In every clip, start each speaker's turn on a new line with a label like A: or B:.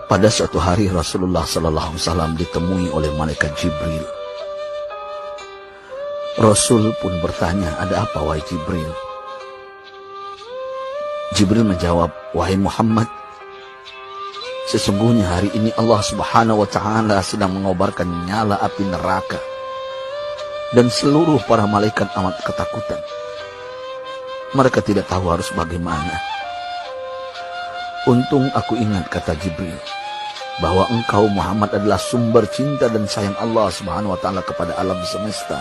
A: Pada suatu hari Rasulullah SAW ditemui oleh malaikat Jibril. Rasul pun bertanya, "Ada apa wahai Jibril?" Jibril menjawab, "Wahai Muhammad, sesungguhnya hari ini Allah Subhanahu wa Ta'ala sedang mengobarkan nyala api neraka, dan seluruh para malaikat amat ketakutan. Mereka tidak tahu harus bagaimana. Untung aku ingat," kata Jibril, "bahwa engkau Muhammad adalah sumber cinta dan sayang Allah Subhanahu wa Ta'ala kepada alam semesta.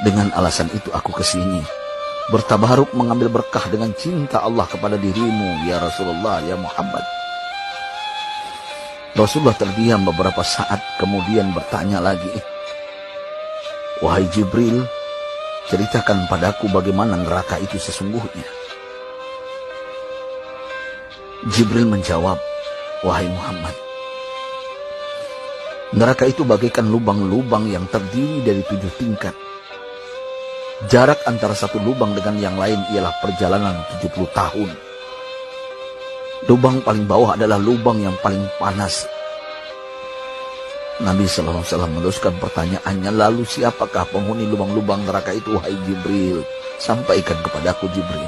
A: Dengan alasan itu aku kesini, bertabaruk mengambil berkah dengan cinta Allah kepada dirimu, ya Rasulullah, ya Muhammad." Rasulullah terdiam beberapa saat, kemudian bertanya lagi, "Wahai Jibril, ceritakan padaku bagaimana neraka itu sesungguhnya." Jibril menjawab, "Wahai Muhammad, neraka itu bagaikan lubang-lubang yang terdiri dari 7 tingkat. Jarak antara satu lubang dengan yang lain ialah perjalanan 70 tahun. Lubang paling bawah adalah lubang yang paling panas." Nabi SAW meneruskan pertanyaannya, "Lalu siapakah penghuni lubang-lubang neraka itu, wahai Jibril? Sampaikan kepadaku, Jibril."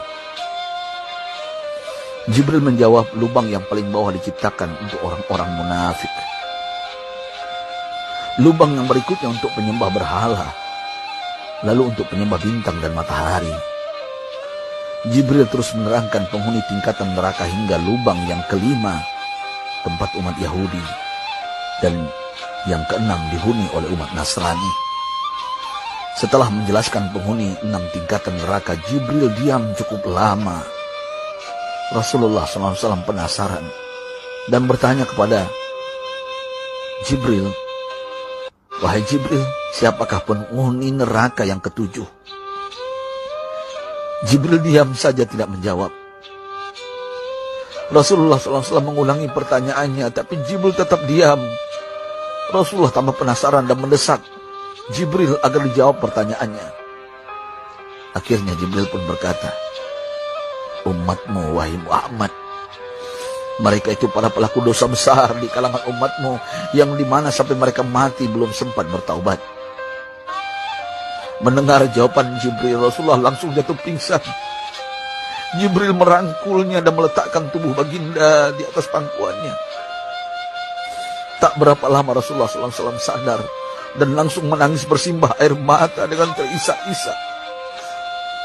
A: Jibril menjawab, "Lubang yang paling bawah diciptakan untuk orang-orang munafik. Lubang yang berikutnya untuk penyembah berhala, lalu untuk penyembah bintang dan matahari." Jibril terus menerangkan penghuni tingkatan neraka hingga lubang yang kelima, tempat umat Yahudi, dan yang keenam dihuni oleh umat Nasrani. Setelah menjelaskan penghuni 6 tingkatan neraka, Jibril diam cukup lama. Rasulullah SAW penasaran dan bertanya kepada Jibril, "Wahai Jibril, siapakah penghuni neraka yang ke-7?" Jibril diam saja tidak menjawab. Rasulullah SAW mengulangi pertanyaannya, tapi Jibril tetap diam. Rasulullah tambah penasaran dan mendesak Jibril agar dijawab pertanyaannya. Akhirnya Jibril pun berkata, "Umatmu, wahai Muhammad, mereka itu para pelaku dosa besar di kalangan umatmu, yang dimana sampai mereka mati belum sempat bertaubat." Mendengar jawaban Jibril, Rasulullah langsung jatuh pingsan. Jibril merangkulnya dan meletakkan tubuh baginda di atas pangkuannya. Tak berapa lama Rasulullah SAW sadar dan langsung menangis bersimbah air mata dengan terisak-isak.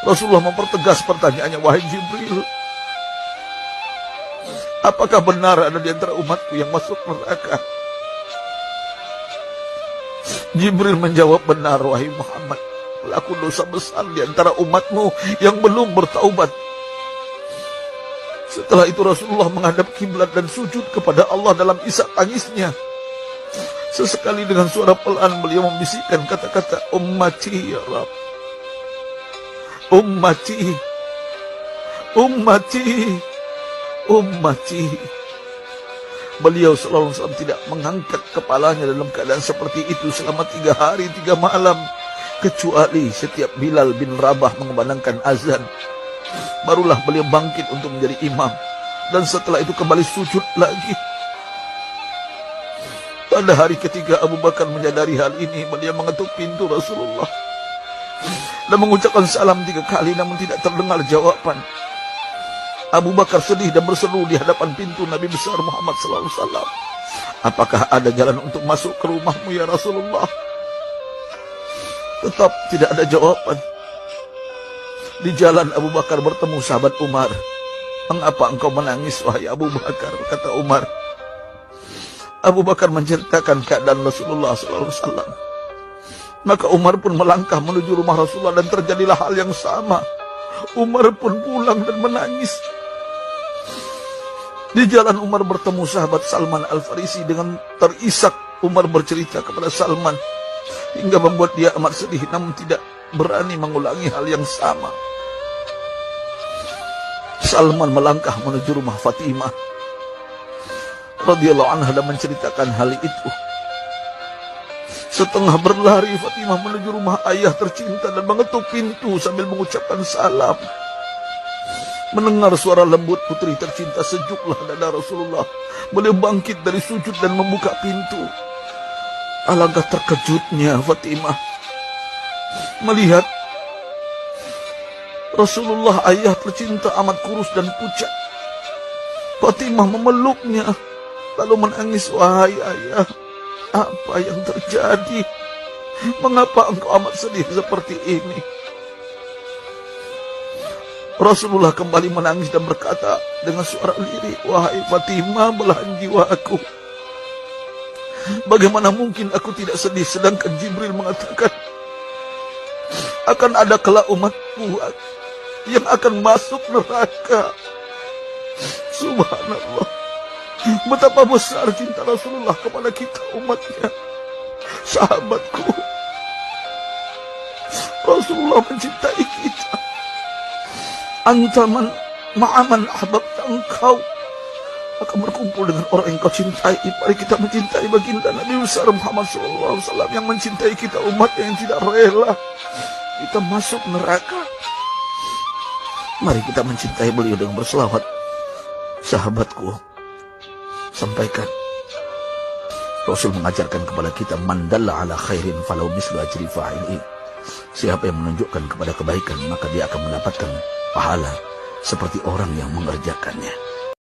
A: Rasulullah mempertegas pertanyaannya, "Wahai Jibril, apakah benar ada di antara umatku yang masuk neraka?" Jibril menjawab, "Benar, wahai Muhammad, pelaku dosa besar di antara umatmu yang belum bertaubat." Setelah itu Rasulullah menghadap kiblat dan sujud kepada Allah dalam isak tangisnya. Sesekali dengan suara pelan beliau membisikkan kata-kata, "Ummati ya Rabb, ummati, ummati, ummati." Beliau SAW tidak mengangkat kepalanya dalam keadaan seperti itu selama 3 hari 3 malam, kecuali setiap Bilal bin Rabah mengumandangkan azan. Barulah beliau bangkit untuk menjadi imam, dan setelah itu kembali sujud lagi. Pada hari ketiga Abu Bakar menyadari hal ini, beliau mengetuk pintu Rasulullah dan mengucapkan salam 3 kali, namun tidak terdengar jawaban. Abu Bakar sedih dan berseru di hadapan pintu Nabi besar Muhammad SAW, "Apakah ada jalan untuk masuk ke rumahmu ya Rasulullah?" Tetap tidak ada jawaban. Di jalan Abu Bakar bertemu sahabat Umar. "Mengapa engkau menangis, wahai Abu Bakar?" kata Umar. Abu Bakar menceritakan keadaan Rasulullah SAW. Maka Umar pun melangkah menuju rumah Rasulullah dan terjadilah hal yang sama. Umar pun pulang dan menangis. Di jalan Umar bertemu sahabat Salman Al-Farisi. Dengan terisak Umar bercerita kepada Salman hingga membuat dia amat sedih, namun tidak berani mengulangi hal yang sama. Salman melangkah menuju rumah Fatimah radhiyallahu anha dan menceritakan hal itu. Setengah berlari Fatimah menuju rumah ayah tercinta dan mengetuk pintu sambil mengucapkan salam. Mendengar suara lembut putri tercinta, sejuklah dada Rasulullah. Beliau bangkit dari sujud dan membuka pintu. Alangkah terkejutnya Fatimah melihat Rasulullah, ayah tercinta, amat kurus dan pucat. Fatimah memeluknya lalu menangis. Wahai ayah, apa yang terjadi? Mengapa engkau amat sedih seperti ini? Rasulullah kembali menangis dan berkata dengan suara lirih, wahai Fatimah, belahan jiwaku, bagaimana mungkin aku tidak sedih sedangkan Jibril mengatakan akan ada kelak umatku yang akan masuk neraka. Subhanallah, betapa besar cinta Rasulullah kepada kita umatnya. Sahabatku, Rasulullah mencintai kita. Antaman ma'aman ahbabta, engkau akan berkumpul dengan orang yang kau cintai. Mari kita mencintai baginda Nabi besar Muhammad SAW yang mencintai kita umat yang tidak rela kita masuk neraka. Mari kita mencintai beliau dengan berselawat. Sahabatku, sampaikan, Rasul mengajarkan kepada kita, man dalla ala khairin falau mislu ajri fa'ili. Siapa yang menunjukkan kepada kebaikan, maka dia akan mendapatkan pahala seperti orang yang mengerjakannya.